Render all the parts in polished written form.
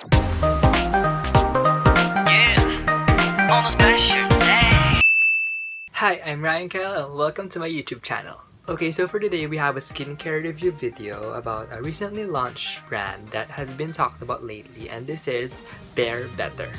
Hi, I'm ryanxkylee and welcome to my YouTube channel. Okay, so for today we have a skincare review video about a recently launched brand that has been talked about lately, and this is Bare Better.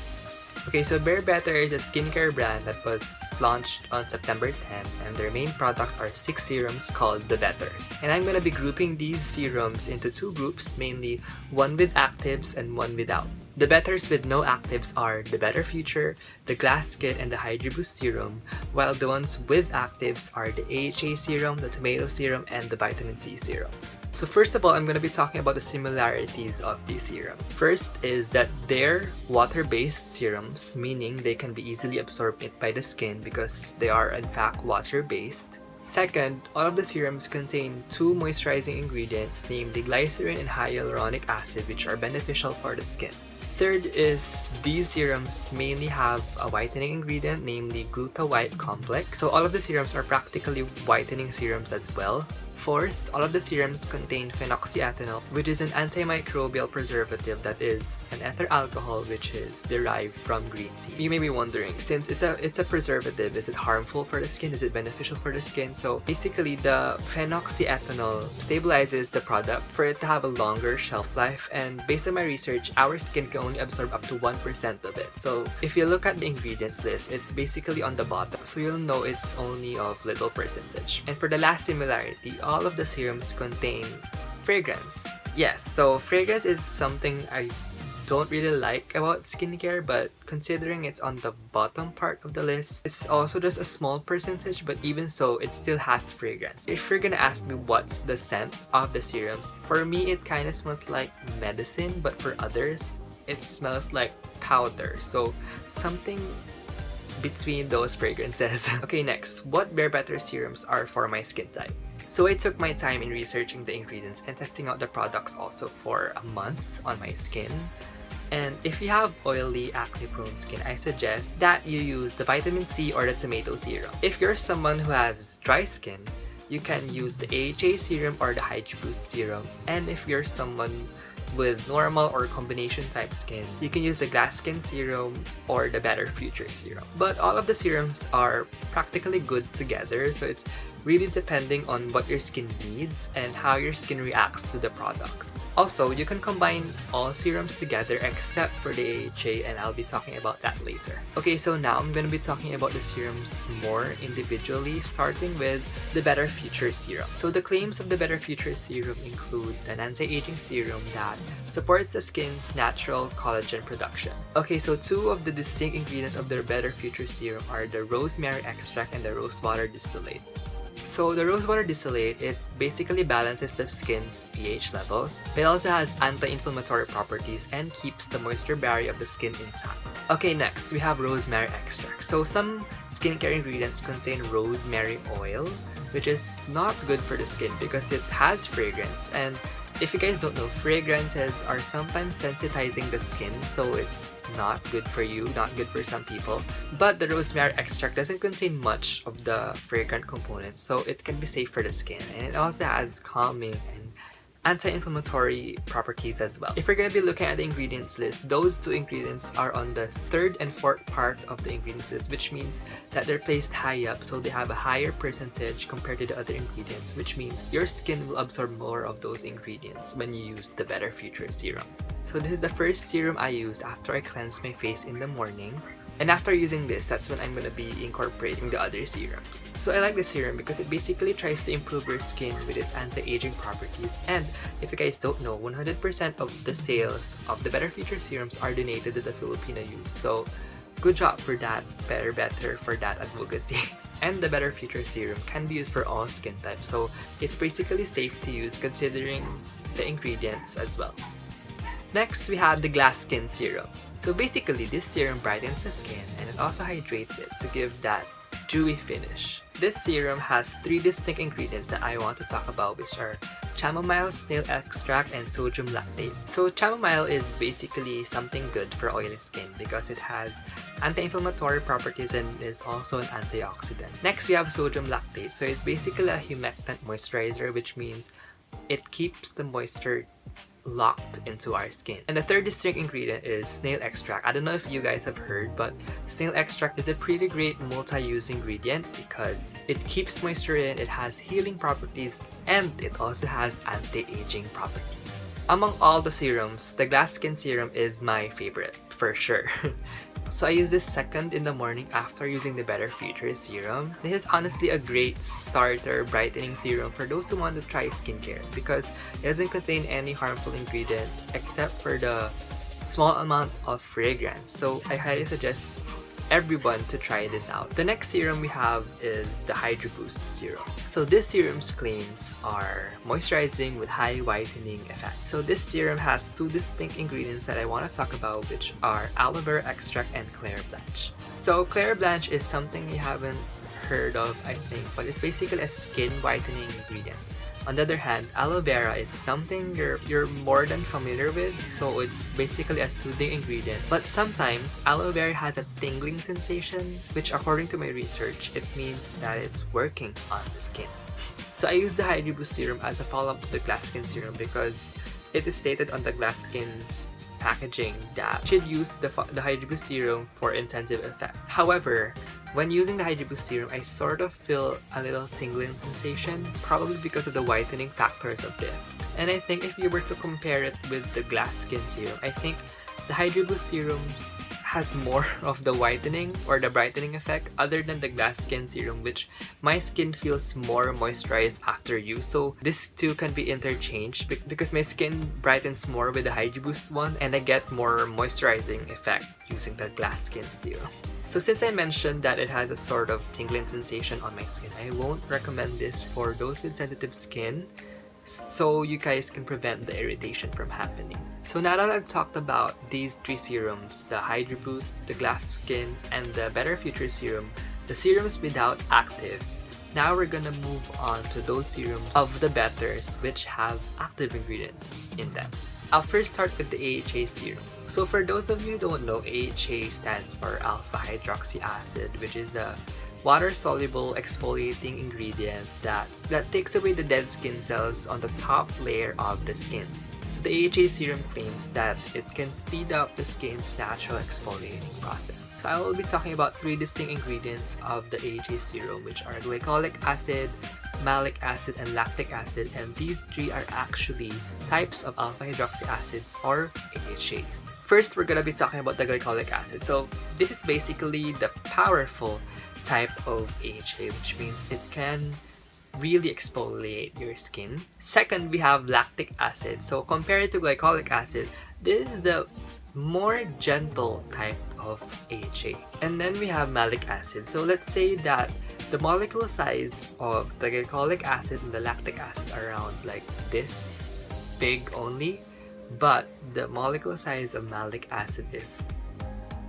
Okay, so Bare Better is a skincare brand that was launched on September 10, and their main products are 6 serums called the Betters. And I'm gonna be grouping these serums into two groups, mainly one with actives and one without. The Betters with no actives are the Better Future, the Glass Skin, and the Hydra Boost Serum, while the ones with actives are the AHA Serum, the Tomato Serum, and the Vitamin C Serum. So first of all, I'm going to be talking about the similarities of these serums. First is that they're water-based serums, meaning they can be easily absorbed by the skin because they are in fact water-based. Second, all of the serums contain two moisturizing ingredients, namely glycerin and hyaluronic acid, which are beneficial for the skin. Third is these serums mainly have a whitening ingredient, namely gluta-white complex. So all of the serums are practically whitening serums as well. Fourth, all of the serums contain phenoxyethanol, which is an antimicrobial preservative that is an ether alcohol which is derived from green tea. You may be wondering, since it's a preservative, is it harmful for the skin? Is it beneficial for the skin? So basically, the phenoxyethanol stabilizes the product for it to have a longer shelf life, and based on my research, our skin can only absorb up to 1% of it. So if you look at the ingredients list, it's basically on the bottom, so you'll know it's only of little percentage. And for the last similarity, all of the serums contain fragrance. Yes, so fragrance is something I don't really like about skincare, but considering it's on the bottom part of the list, it's also just a small percentage, but even so, it still has fragrance. If you're gonna ask me what's the scent of the serums, for me it kind of smells like medicine, but for others, it smells like powder. So something between those fragrances. Okay, next, what Bare Better serums are for my skin type. So I took my time in researching the ingredients and testing out the products also for a month on my skin. And if you have oily, acne-prone skin, I suggest that you use the Vitamin C or the Tomato Serum. If you're someone who has dry skin, you can use the AHA Serum or the Hydra Boost Serum. And if you're someone with normal or combination type skin, you can use the Glass Skin Serum or the Better Future Serum. But all of the serums are practically good together, so it's really depending on what your skin needs and how your skin reacts to the products. Also, you can combine all serums together except for the AHA, and I'll be talking about that later. Okay, so now I'm going to be talking about the serums more individually, starting with the Better Future Serum. So the claims of the Better Future Serum include an anti-aging serum that supports the skin's natural collagen production. Okay, so two of the distinct ingredients of the Better Future Serum are the rosemary extract and the rosewater distillate. So the rosewater distillate, it basically balances the skin's pH levels. It also has anti-inflammatory properties and keeps the moisture barrier of the skin intact. Okay, next we have rosemary extract. So some skincare ingredients contain rosemary oil, which is not good for the skin because it has fragrance. And if you guys don't know, fragrances are sometimes sensitizing the skin, so it's not good for you, not good for some people. But the rosemary extract doesn't contain much of the fragrant components, so it can be safe for the skin. And it also has calming and anti-inflammatory properties as well. If you're going to be looking at the ingredients list, those two ingredients are on the third and fourth part of the ingredients list, which means that they're placed high up, so they have a higher percentage compared to the other ingredients, which means your skin will absorb more of those ingredients when you use the Better Future Serum. So this is the first serum I used after I cleansed my face in the morning. And after using this, that's when I'm going to be incorporating the other serums. So I like this serum because it basically tries to improve your skin with its anti-aging properties. And if you guys don't know, 100% of the sales of the Better Future serums are donated to the Filipino youth. So good job for that, Better for that advocacy. And the Better Future serum can be used for all skin types. So it's basically safe to use considering the ingredients as well. Next, we have the Glass Skin Serum. So basically, this serum brightens the skin and it also hydrates it to give that dewy finish. This serum has three distinct ingredients that I want to talk about, which are chamomile, snail extract, and sodium lactate. So chamomile is basically something good for oily skin because it has anti-inflammatory properties and is also an antioxidant. Next, we have sodium lactate. So it's basically a humectant moisturizer, which means it keeps the moisture locked into our skin. And the third distinct ingredient is snail extract. I don't know if you guys have heard, but snail extract is a pretty great multi-use ingredient because it keeps moisture in, it has healing properties, and it also has anti-aging properties. Among all the serums, the glass skin serum is my favorite for sure. So I use this second in the morning after using the Better Future serum. This is honestly a great starter brightening serum for those who want to try skincare because it doesn't contain any harmful ingredients except for the small amount of fragrance. So I highly suggest everyone to try this out. The next serum we have is the Hydro Boost serum. So this serum's claims are moisturizing with high whitening effect. So this serum has two distinct ingredients that I want to talk about, which are aloe vera extract and Claire Blanche. So Claire Blanche is something you haven't heard of, I think, but it's basically a skin whitening ingredient. On the other hand, aloe vera is something you're more than familiar with, so it's basically a soothing ingredient. But sometimes, aloe vera has a tingling sensation, which according to my research, it means that it's working on the skin. So I use the Hydro Boost serum as a follow-up to the glass skin serum because it is stated on the glass skin's packaging that you should use the Hydro Boost serum for intensive effect. However, when using the Hydro Boost serum, I sort of feel a little tingling sensation, probably because of the whitening factors of this. And I think if you were to compare it with the glass skin serum, I think the Hydro Boost serums has more of the whitening or the brightening effect other than the glass skin serum, which my skin feels more moisturized after use. So this two can be interchanged because my skin brightens more with the Hydro Boost one and I get more moisturizing effect using the glass skin serum. So since I mentioned that it has a sort of tingling sensation on my skin, I won't recommend this for those with sensitive skin so you guys can prevent the irritation from happening. So now that I've talked about these three serums, the Hydro Boost, the glass skin, and the Better Future serum, the serums without actives, now we're gonna move on to those serums of the betters which have active ingredients in them. I'll first start with the AHA serum. So for those of you who don't know, AHA stands for alpha hydroxy acid, which is a water-soluble exfoliating ingredient that takes away the dead skin cells on the top layer of the skin. So the AHA serum claims that it can speed up the skin's natural exfoliating process. So I will be talking about three distinct ingredients of the AHA serum, which are glycolic acid, malic acid, and lactic acid, and these three are actually types of alpha hydroxy acids or AHAs. First, we're gonna be talking about the glycolic acid. So this is basically the powerful type of AHA, which means it can really exfoliate your skin. Second, we have lactic acid. So compared to glycolic acid, this is the more gentle type of AHA. And then we have malic acid. So let's say that the molecule size of the glycolic acid and the lactic acid are around like this big only, but the molecular size of malic acid is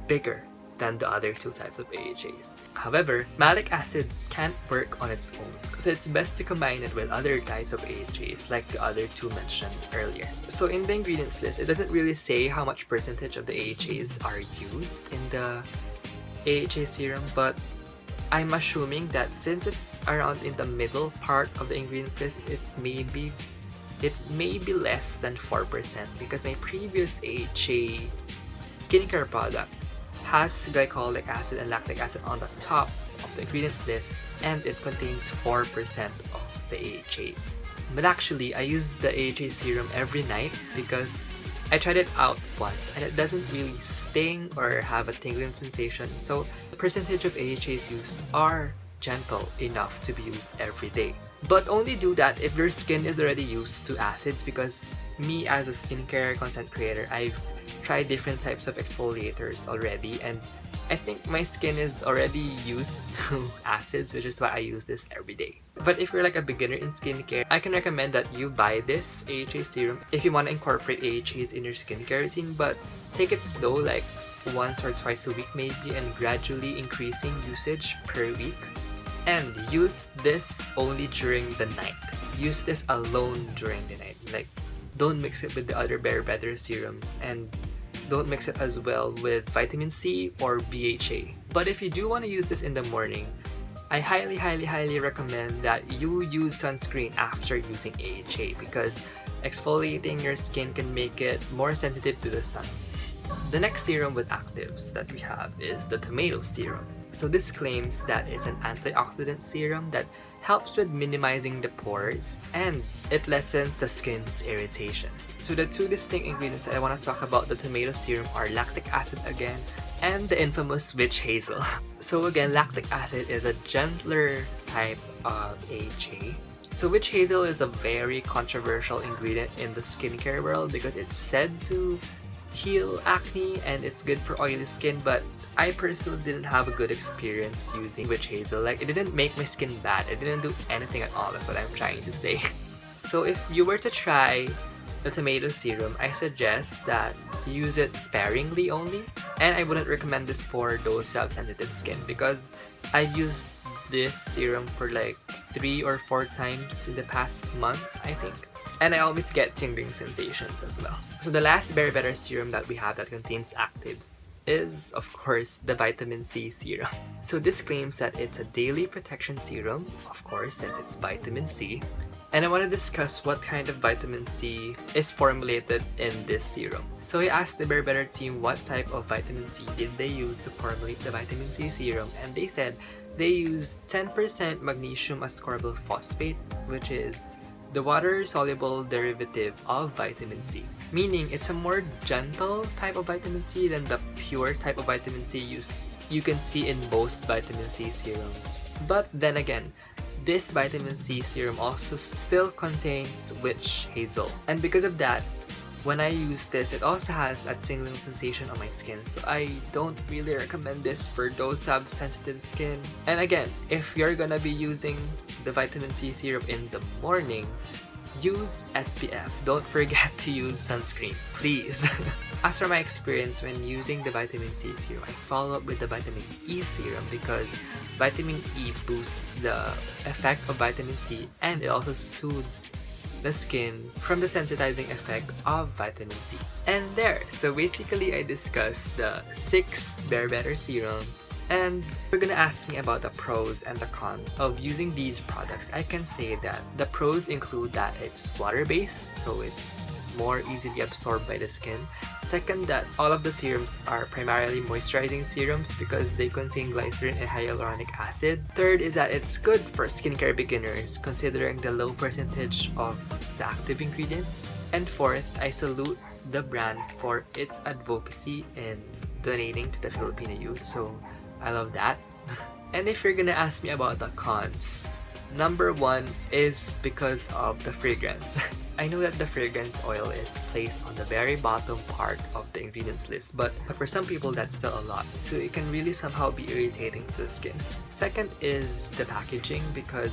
bigger than the other two types of AHAs. However, malic acid can't work on its own, so it's best to combine it with other types of AHAs like the other two mentioned earlier. So in the ingredients list, it doesn't really say how much percentage of the AHAs are used in the AHA serum, but I'm assuming that since it's around in the middle part of the ingredients list, it may be less than 4% because my previous AHA skincare product has glycolic acid and lactic acid on the top of the ingredients list and it contains 4% of the AHAs. But actually, I use the AHA serum every night because I tried it out once and it doesn't really sting or have a tingling sensation, so the percentage of AHAs used are gentle enough to be used every day. But only do that if your skin is already used to acids, because me as a skincare content creator, I've tried different types of exfoliators already and I think my skin is already used to acids, which is why I use this every day. But if you're like a beginner in skincare, I can recommend that you buy this AHA serum if you want to incorporate AHAs in your skincare routine, but take it slow, like once or twice a week maybe, and gradually increasing usage per week. And use this only during the night. Use this alone during the night. Like, don't mix it with the other better serums, and don't mix it as well with vitamin C or BHA. But if you do want to use this in the morning, I highly recommend that you use sunscreen after using AHA, because exfoliating your skin can make it more sensitive to the sun. The next serum with actives that we have is the tomato serum. So this claims that it's an antioxidant serum that helps with minimizing the pores and it lessens the skin's irritation. So the two distinct ingredients that I want to talk about the tomato serum are lactic acid again and the infamous witch hazel. So again, lactic acid is a gentler type of AHA. So witch hazel is a very controversial ingredient in the skincare world because it's said to heal acne and it's good for oily skin, but I personally didn't have a good experience using witch hazel. Like, it didn't make my skin bad, it didn't do anything at all, that's what I'm trying to say. So if you were to try the tomato serum, I suggest that you use it sparingly only, and I wouldn't recommend this for those who have sensitive skin because I've used this serum for like 3 or 4 times in the past month, I think. And I always get tingling sensations as well. So the last Berry Better serum that we have that contains actives is, of course, the vitamin C serum. So this claims that it's a daily protection serum, of course, since it's vitamin C. And I want to discuss what kind of vitamin C is formulated in this serum. So I asked the Berry Better team what type of vitamin C did they use to formulate the vitamin C serum, and they said they used 10% magnesium ascorbyl phosphate, which is the water-soluble derivative of vitamin C, meaning it's a more gentle type of vitamin C than the pure type of vitamin C you can see in most vitamin C serums. But then again, this vitamin C serum also still contains witch hazel, and because of that, when I use this, it also has a tingling sensation on my skin, so I don't really recommend this for those who have sensitive skin. And again, if you're gonna be using the vitamin C serum in the morning, use SPF. Don't forget to use sunscreen, please. As for my experience when using the vitamin C serum, I follow up with the vitamin E serum because vitamin E boosts the effect of vitamin C and it also soothes the skin from the sensitizing effect of vitamin C. And there, so basically I discussed the 6 Berry Better serums, and if you're gonna ask me about the pros and the cons of using these products, I can say that the pros include that it's water-based, so it's more easily absorbed by the skin. Second, that all of the serums are primarily moisturizing serums because they contain glycerin and hyaluronic acid. Third is that it's good for skincare beginners considering the low percentage of the active ingredients. And fourth, I salute the brand for its advocacy in donating to the Filipino youth, so I love that. And if you're gonna ask me about the cons, number 1 is because of the fragrance. I know that the fragrance oil is placed on the very bottom part of the ingredients list, but for some people that's still a lot, so it can really somehow be irritating to the skin. Second is the packaging, because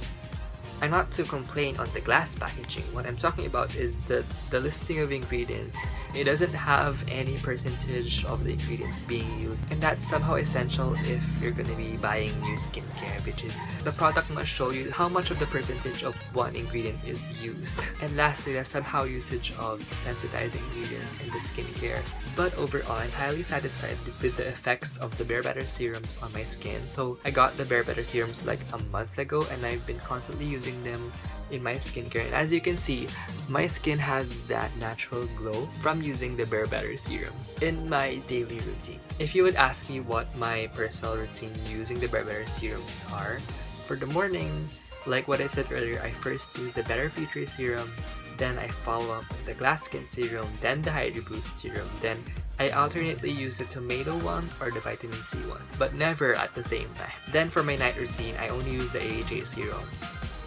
I'm not to complain on the glass packaging. What I'm talking about is the listing of ingredients. It doesn't have any percentage of the ingredients being used, and that's somehow essential if you're gonna be buying new skincare, which is the product must show you how much of the percentage of one ingredient is used. And lastly, the somehow usage of sensitizing ingredients in the skincare. But overall, I'm highly satisfied with the effects of the Berry Better serums on my skin. So I got the Berry Better serums like a month ago, and I've been constantly using them in my skincare, and as you can see, my skin has that natural glow from using the Berry Better serums in my daily routine. If you would ask me what my personal routine using the Berry Better serums are, for the morning, like what I said earlier, I first use the Better Future serum, then I follow up with the Glass Skin serum, then the Hydro Boost serum, then I alternately use the tomato one or the vitamin C one, but never at the same time. Then for my night routine, I only use the AHA serum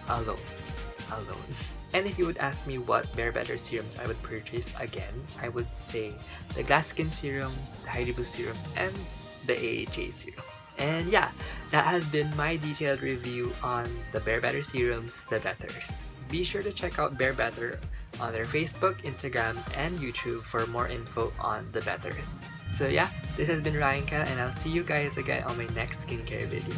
alone. And if you would ask me what Berry Better serums I would purchase again, I would say the Glass Skin serum, the Hydro Boost serum, and the AHA serum. And yeah, that has been my detailed review on the Berry Better serums, the Betters. Be sure to check out Berry Better on their Facebook, Instagram, and YouTube for more info on the Betters. So yeah, this has been RKYT, and I'll see you guys again on my next skincare video.